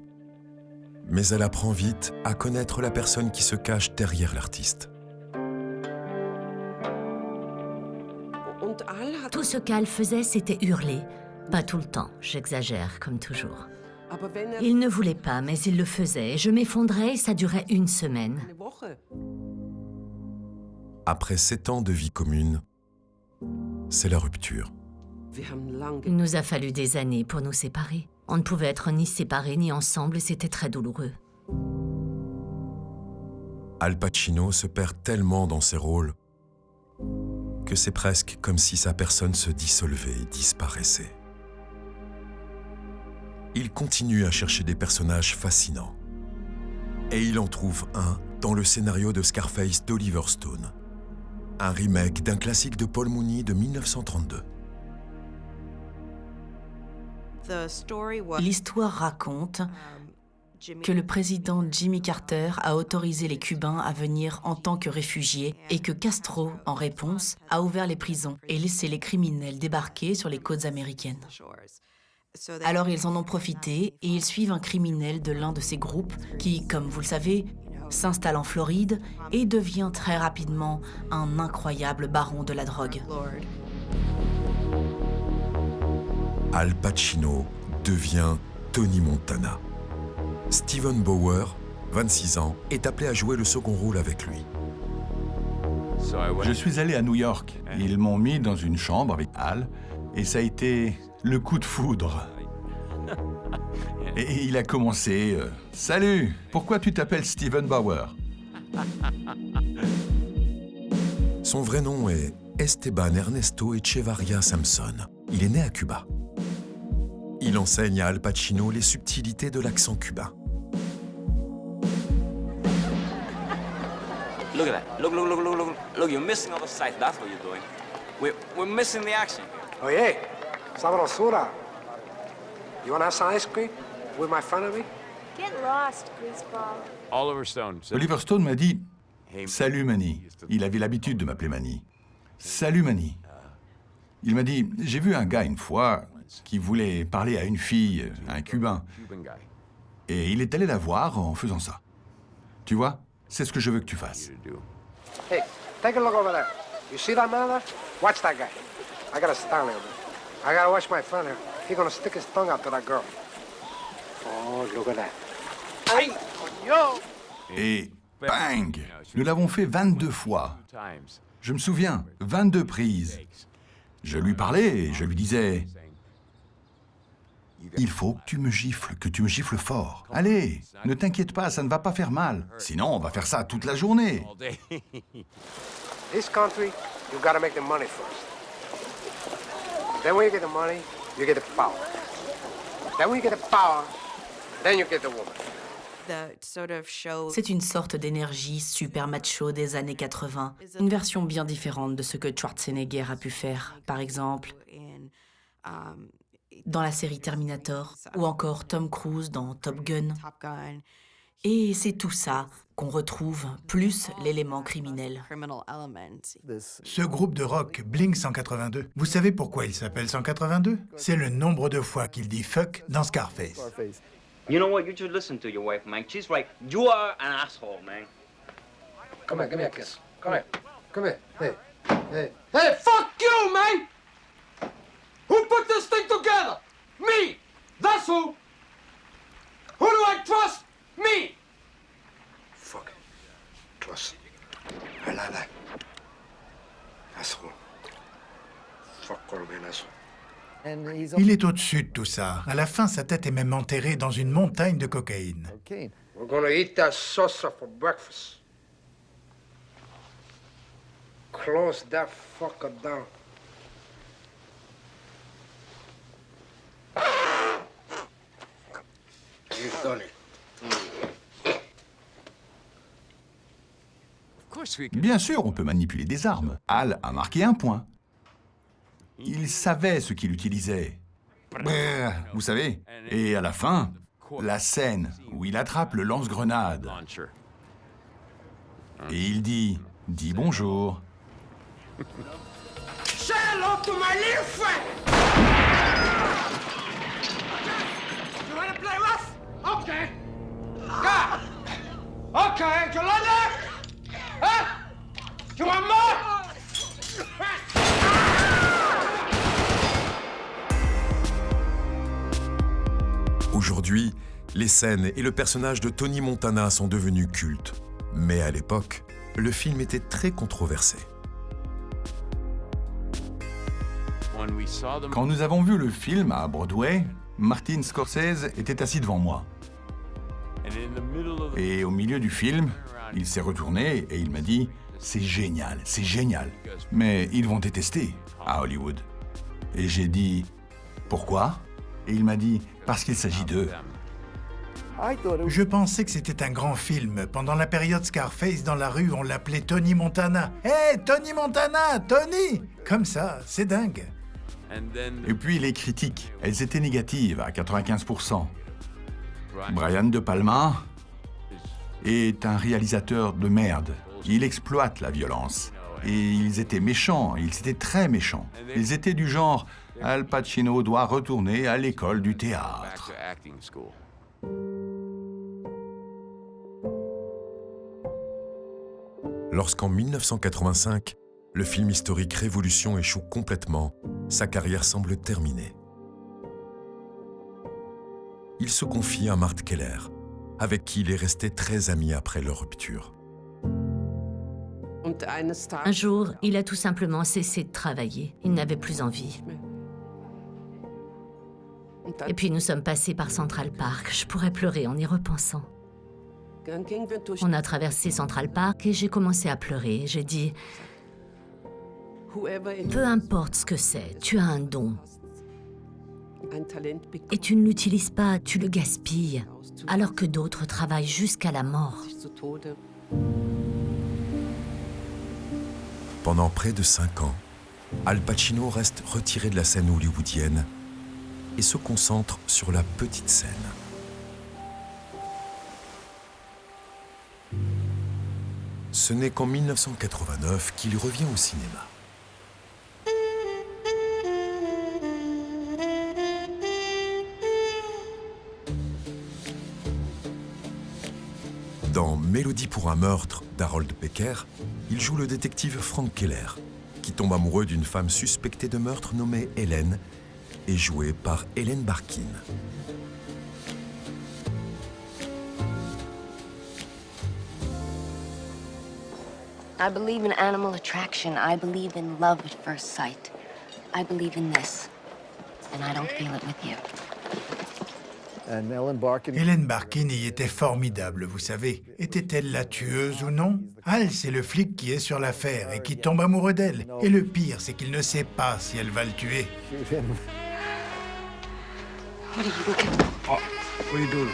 Mais elle apprend vite à connaître la personne qui se cache derrière l'artiste. Tout ce qu'Al faisait, c'était hurler. Pas tout le temps, j'exagère, comme toujours. Il ne voulait pas, mais il le faisait. Je m'effondrais et ça durait une semaine. Après 7 ans de vie commune, c'est la rupture. Il nous a fallu des années pour nous séparer. On ne pouvait être ni séparés ni ensemble et c'était très douloureux. Al Pacino se perd tellement dans ses rôles que c'est presque comme si sa personne se dissolvait et disparaissait. Il continue à chercher des personnages fascinants. Et il en trouve un dans le scénario de Scarface d'Oliver Stone, un remake d'un classique de Paul Mooney de 1932. L'histoire raconte que le président Jimmy Carter a autorisé les Cubains à venir en tant que réfugiés et que Castro, en réponse, a ouvert les prisons et laissé les criminels débarquer sur les côtes américaines. Alors ils en ont profité et ils suivent un criminel de l'un de ces groupes qui, comme vous le savez, s'installe en Floride et devient très rapidement un incroyable baron de la drogue. Al Pacino devient Tony Montana. Steven Bauer, 26 ans, est appelé à jouer le second rôle avec lui. Je suis allé à New York. Ils m'ont mis dans une chambre avec Al et ça a été le coup de foudre. Et il a commencé « Salut, pourquoi tu t'appelles Steven Bauer ?» Son vrai nom est Esteban Ernesto Echevarria Samson. Il est né à Cuba. Il enseigne à Al Pacino les subtilités de l'accent cubain. Look at that. Look, look, look, look, look. Look, you're missing all the sights. That's what you're doing. We're missing the action. Oye, sabrosura. You want to have some ice cream with my friend of me? Get lost, greaseball. Oliver Stone. Oliver Stone m'a dit « Salut Manny ». Il avait l'habitude de m'appeler Manny. « Salut Manny ». Il m'a dit « J'ai vu un gars une fois qui voulait parler à une fille, un Cubain. Et il est allé la voir en faisant ça. Tu vois, c'est ce que je veux que tu fasses. » Hey, take a look over there. You see that man there? Watch that guy. I gotta stand there. I gotta watch my friend here. He's gonna stick his tongue out to that girl. Oh, look at that. Hey, coño! Et bang! Nous l'avons fait 22 fois. Je me souviens, 22 prises. Je lui parlais et je lui disais... Il faut que tu me gifles fort. Allez, ne t'inquiète pas, ça ne va pas faire mal. Sinon, on va faire ça toute la journée. This country, you gotta make the money first. Then when you get the money, you get the power. Then when you get the power, then you get the woman. C'est une sorte d'énergie super macho des années 80, une version bien différente de ce que Schwarzenegger a pu faire, par exemple, dans la série Terminator, ou encore Tom Cruise dans Top Gun. Et c'est tout ça qu'on retrouve, plus l'élément criminel. Ce groupe de rock, Blink 182, vous savez pourquoi il s'appelle 182? C'est le nombre de fois qu'il dit fuck dans Scarface. You know what? You should listen to your wife, man. She's right. You are an asshole, man. Come here, give me a kiss. Come here. Come here. Hey. Hey. Hey, fuck you, man! Who put this thing together? Me! That's who! Who do I trust? Me! Fuck it. Trust. I like that. Asshole. Fuck all, man, asshole. Il est au-dessus de tout ça. À la fin, sa tête est même enterrée dans une montagne de cocaïne. We're gonna eat that salsa for breakfast. Close that fucker down. You've done it. Bien sûr, on peut manipuler des armes. Al a marqué un point. Il savait ce qu'il utilisait. Vous savez. Et à la fin, la scène où il attrape le lance-grenade. Et il dit « Dis bonjour ». Say hello to my little friend! You wanna play rough? Okay. God! Okay, you like that? Huh? You want more? Aujourd'hui, les scènes et le personnage de Tony Montana sont devenus cultes. Mais à l'époque, le film était très controversé. Quand nous avons vu le film à Broadway, Martin Scorsese était assis devant moi. Et au milieu du film, il s'est retourné et il m'a dit « C'est génial, mais ils vont détester à Hollywood. » Et j'ai dit « Pourquoi ?» Et il m'a dit « Parce qu'il s'agit d'eux. » Je pensais que c'était un grand film. Pendant la période Scarface, dans la rue, on l'appelait Tony Montana. « Hey, Tony Montana, Tony !» Comme ça, c'est dingue. Et puis les critiques, elles étaient négatives à 95%. Brian De Palma est un réalisateur de merde. Il exploite la violence. Et ils étaient méchants, ils étaient très méchants. Ils étaient du genre « Al Pacino doit retourner à l'école du théâtre ». Lorsqu'en 1985, le film historique Révolution échoue complètement, sa carrière semble terminée. Il se confie à Mart Keller, avec qui il est resté très ami après leur rupture. Un jour, il a tout simplement cessé de travailler. Il n'avait plus envie. Et puis nous sommes passés par Central Park. Je pourrais pleurer en y repensant. On a traversé Central Park et j'ai commencé à pleurer. J'ai dit, peu importe ce que c'est, tu as un don. Et tu ne l'utilises pas, tu le gaspilles, alors que d'autres travaillent jusqu'à la mort. Pendant près de 5 ans, Al Pacino reste retiré de la scène hollywoodienne et se concentre sur la petite scène. Ce n'est qu'en 1989 qu'il revient au cinéma. Dans Mélodie pour un meurtre d'Harold Becker, il joue le détective Frank Keller, qui tombe amoureux d'une femme suspectée de meurtre nommée Hélène et jouée par Ellen Barkin. I believe in animal attraction. I believe in love at first sight. I believe in this. And I don't feel it with you. Hélène Barkin y était formidable, vous savez. Était-elle la tueuse ou non? Hal, c'est le flic qui est sur l'affaire et qui tombe amoureux d'elle. Et le pire, c'est qu'il ne sait pas si elle va le tuer. What are you looking for? What are you doing?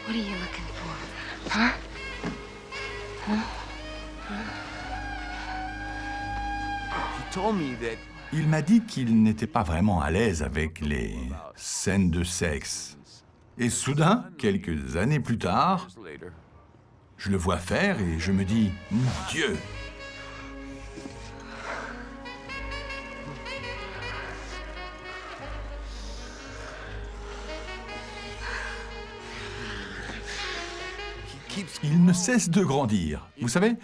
What are you looking for? Huh? Il m'a dit qu'il n'était pas vraiment à l'aise avec les scènes de sexe. Et soudain, quelques années plus tard, je le vois faire et je me dis « Mon Dieu !» Il ne cesse de grandir. Vous savez,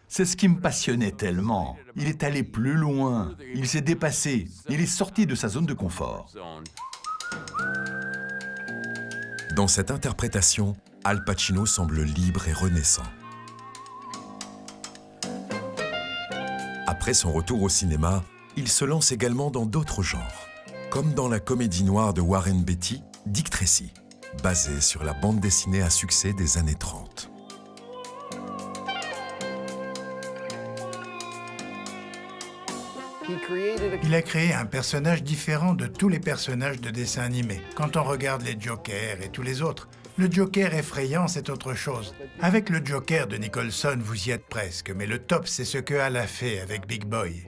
c'est ce qui me passionnait tellement. Il est allé plus loin, il s'est dépassé, il est sorti de sa zone de confort. Dans cette interprétation, Al Pacino semble libre et renaissant. Après son retour au cinéma, il se lance également dans d'autres genres, comme dans la comédie noire de Warren Beatty, Dick Tracy, basée sur la bande dessinée à succès des années 30. Il a créé un personnage différent de tous les personnages de dessins animés. Quand on regarde les Jokers et tous les autres, le Joker effrayant, c'est autre chose. Avec le Joker de Nicholson, vous y êtes presque, mais le top, c'est ce que Hal a fait avec Big Boy.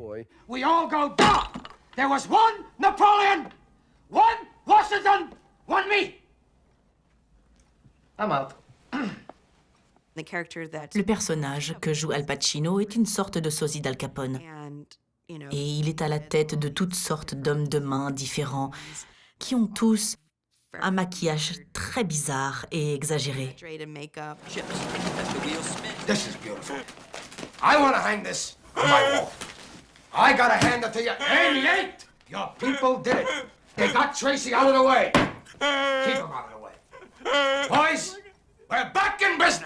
We all go down. There was one Napoleon, one Washington, one me. I'm out. Le personnage que joue Al Pacino est une sorte de sosie d'Al Capone. Et il est à la tête de toutes sortes d'hommes de main différents qui ont tous un maquillage très bizarre et exagéré. This is beautiful. I want to hang this on my wall. I gotta hand it to you. 88! Your people did it. They got Tracy out of the way. Keep him out of the way. Boys, we're back in business.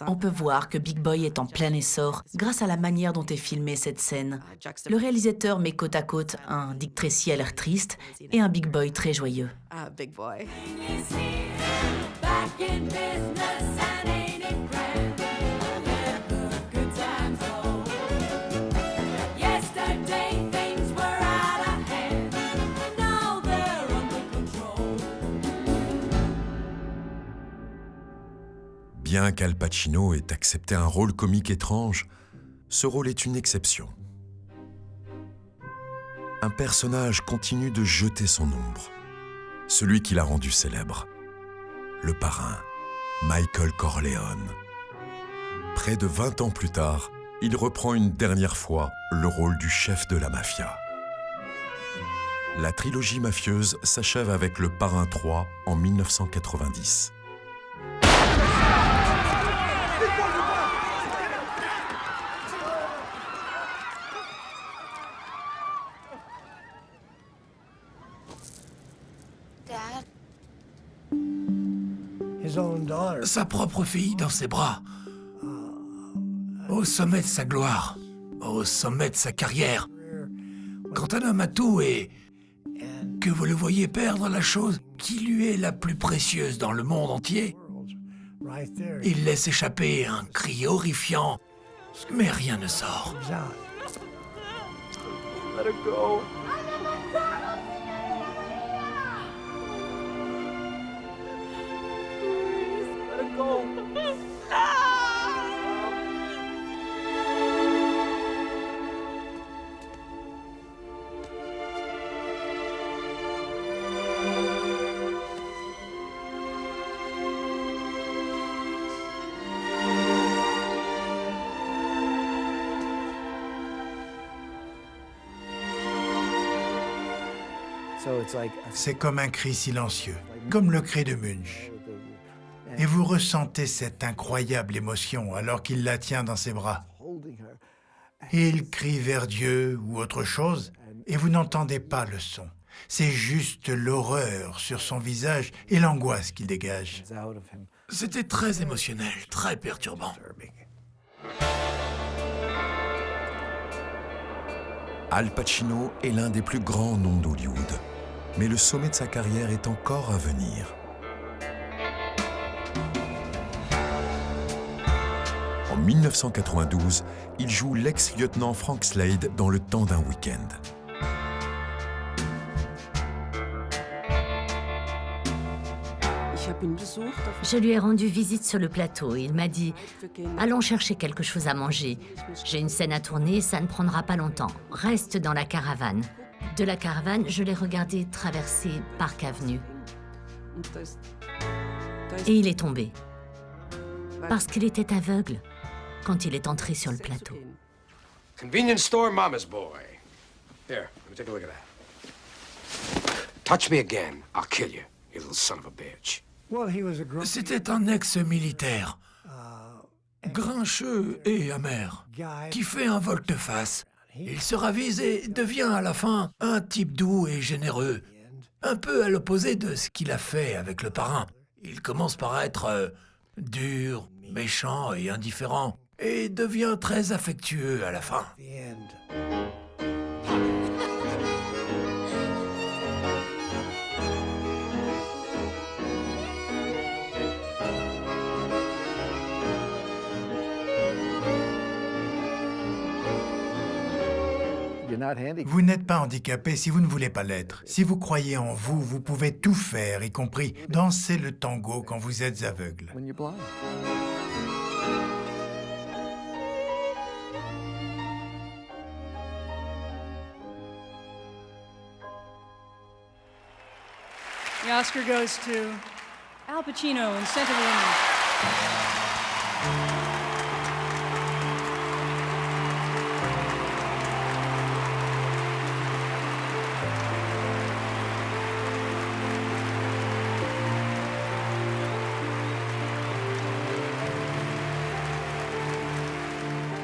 On peut voir que Big Boy est en plein essor grâce à la manière dont est filmée cette scène. Le réalisateur met côte à côte un Dick Tracy à l'air triste et un Big Boy très joyeux. Big Boy. Bien qu'Al Pacino ait accepté un rôle comique étrange, ce rôle est une exception. Un personnage continue de jeter son ombre, celui qui l'a rendu célèbre, le parrain, Michael Corleone. Près de 20 ans plus tard, il reprend une dernière fois le rôle du chef de la mafia. La trilogie mafieuse s'achève avec Le Parrain 3 en 1990. Sa propre fille dans ses bras, au sommet de sa gloire, au sommet de sa carrière. Quand un homme a tout et que vous le voyez perdre la chose qui lui est la plus précieuse dans le monde entier, il laisse échapper un cri horrifiant, mais rien ne sort. Let her go. Go. C'est comme un cri silencieux, comme le cri de Munch. Et vous ressentez cette incroyable émotion alors qu'il la tient dans ses bras. Et il crie vers Dieu ou autre chose, et vous n'entendez pas le son. C'est juste l'horreur sur son visage et l'angoisse qu'il dégage. C'était très émotionnel, très perturbant. Al Pacino est l'un des plus grands noms d'Hollywood. Mais le sommet de sa carrière est encore à venir. En 1992, il joue l'ex-lieutenant Frank Slade dans Le Temps d'un week-end. Je lui ai rendu visite sur le plateau et il m'a dit « Allons chercher quelque chose à manger. J'ai une scène à tourner, ça ne prendra pas longtemps. Reste dans la caravane. » De la caravane, je l'ai regardé traverser Park Avenue. Et il est tombé. Parce qu'il était aveugle quand il est entré sur le plateau. Convenience store mama's boy. Here, let me take a look at that. Touch me again, I'll kill you, you little son of a bitch. C'était un ex-militaire, grincheux et amer, qui fait un volte-face. Il se ravise et devient à la fin un type doux et généreux, un peu à l'opposé de ce qu'il a fait avec le parrain. Il commence par être dur, méchant et indifférent, et devient très affectueux à la fin. Vous n'êtes pas handicapé si vous ne voulez pas l'être. Si vous croyez en vous, vous pouvez tout faire, y compris danser le tango quand vous êtes aveugle. The Oscar goes to Al Pacino in Scent of a Woman.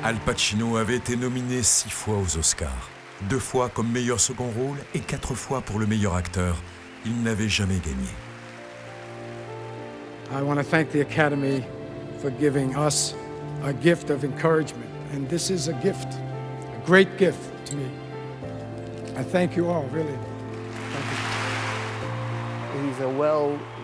Al Pacino avait été nominé 6 fois aux Oscars, 2 fois comme meilleur second rôle et 4 fois pour le meilleur acteur. Il n'avait jamais gagné. I want to thank the Academy for giving us a gift of encouragement. And this is a gift, a great gift to me. I thank you all, really.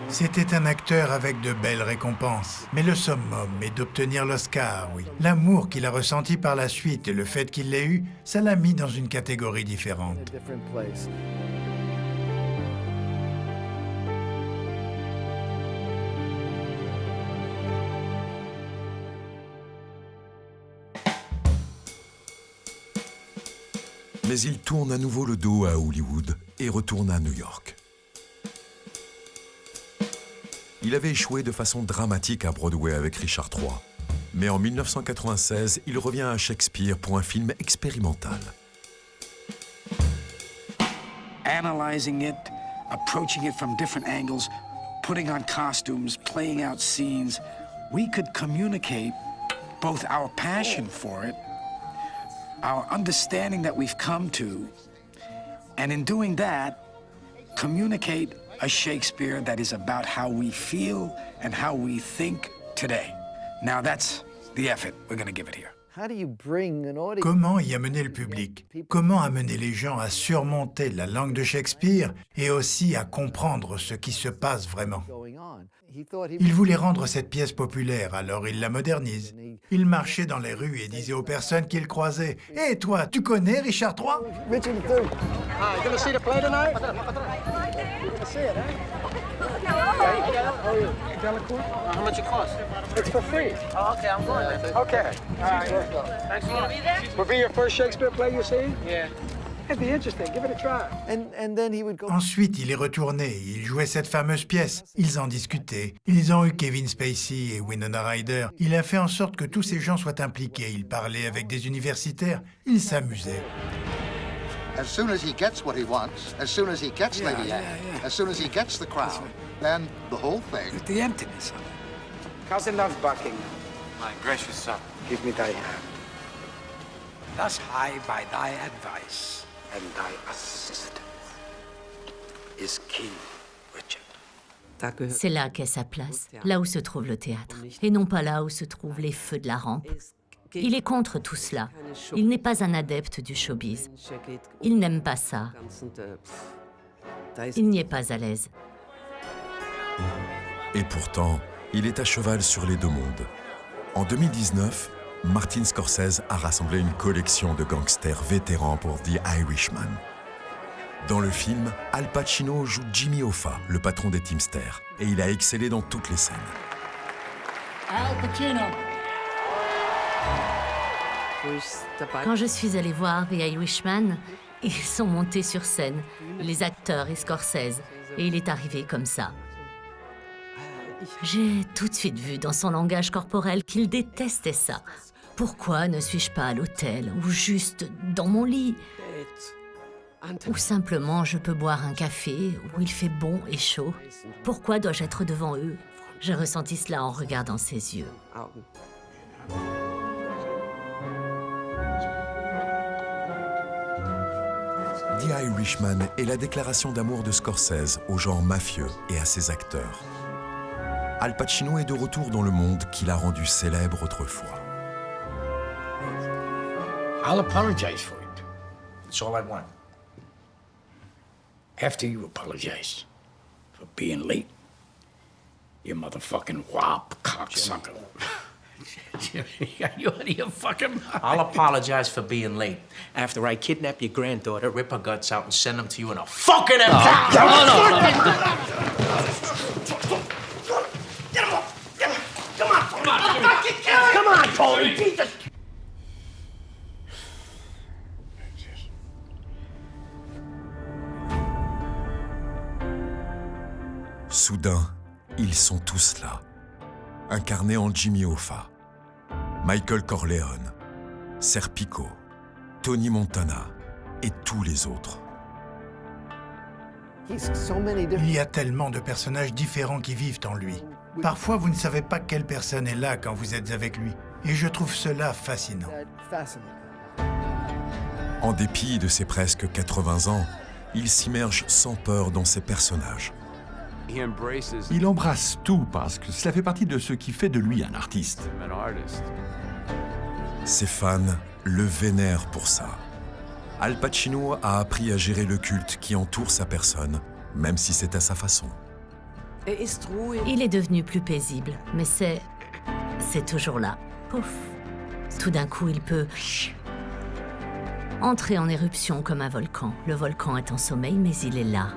C'était un acteur avec de belles récompenses. Mais le summum est d'obtenir l'Oscar, oui. L'amour qu'il a ressenti par la suite et le fait qu'il l'ait eu, ça l'a mis dans une catégorie différente. Mais il tourne à nouveau le dos à Hollywood et retourne à New York. Il avait échoué de façon dramatique à Broadway avec Richard III. Mais en 1996, il revient à Shakespeare pour un film expérimental. Analyzing it, approaching it from different angles, putting on costumes, playing out scenes, we could communicate both our passion for it, our understanding that we've come to, and in doing that, communicate a Shakespeare that is about how we feel and how we think today. Now that's the effort we're going to give it here. Comment y amener le public? Comment amener les gens à surmonter la langue de Shakespeare et aussi à comprendre ce qui se passe vraiment? Il voulait rendre cette pièce populaire, alors il la modernise. Il marchait dans les rues et disait aux personnes qu'il croisait « Hé, toi, tu connais Richard III ?» Richard III. You gonna see the play tonight? You gonna see it, Delacour? How much it cost? It's for free. Oh, okay, I'm going. Okay. All right. Thanks a lot. Will be your first Shakespeare play you see? Yeah. It'd be interesting. Give it a try. Ensuite, il est retourné. Il jouait cette fameuse pièce. Ils en discutaient. Ils ont eu Kevin Spacey et Winona Ryder. Il a fait en sorte que tous ces gens soient impliqués. Il parlait avec des universitaires. Il s'amusait. As soon as he gets what he wants, as soon as he gets Lady Anne, as soon as he gets the crowd, then the whole thing... The emptiness of it. Cousin loves Buckingham. My gracious son. Give me thy hand. Thus high by thy advice and thy assistance is King Richard. C'est là qu'est sa place, là où se trouve le théâtre, et non pas là où se trouvent les feux de la rampe Il est contre tout cela. Il n'est pas un adepte du showbiz. Il n'aime pas ça. Il n'y est pas à l'aise. Et pourtant, il est à cheval sur les deux mondes. En 2019, Martin Scorsese a rassemblé une collection de gangsters vétérans pour The Irishman. Dans le film, Al Pacino joue Jimmy Hoffa, le patron des Teamsters, et il a excellé dans toutes les scènes. Al Pacino. Quand je suis allée voir The Irishman, ils sont montés sur scène, les acteurs et Scorsese, et il est arrivé comme ça. J'ai tout de suite vu dans son langage corporel qu'il détestait ça. Pourquoi ne suis-je pas à l'hôtel ou juste dans mon lit? Ou simplement je peux boire un café où il fait bon et chaud? Pourquoi dois-je être devant eux? J'ai ressenti cela en regardant ses yeux. The Irishman est la déclaration d'amour de Scorsese au genre mafieux et à ses acteurs. Al Pacino est de retour dans le monde qu'il a rendu célèbre autrefois. I'll apologize for it. That's all I want. After you apologize for being late, you motherfucking wop cocksucker. Jimmy, are you out of your fucking mind? I'll apologize for being late. After I kidnap your granddaughter, rip her guts out, and send them to you in a fucking empty. Come on, Tony. Jesus. Soudain, ils sont tous là, incarnés en Jimmy Hoffa, Michael Corleone, Serpico, Tony Montana et tous les autres. Il y a tellement de personnages différents qui vivent en lui. Parfois, vous ne savez pas quelle personne est là quand vous êtes avec lui. Et je trouve cela fascinant. En dépit de ses presque 80 ans, il s'immerge sans peur dans ses personnages. Il embrasse tout parce que cela fait partie de ce qui fait de lui un artiste. Ses fans le vénèrent pour ça. Al Pacino a appris à gérer le culte qui entoure sa personne, même si c'est à sa façon. Il est devenu plus paisible, mais c'est toujours là. Pouf. Tout d'un coup, il peut entrer en éruption comme un volcan. Le volcan est en sommeil, mais il est là.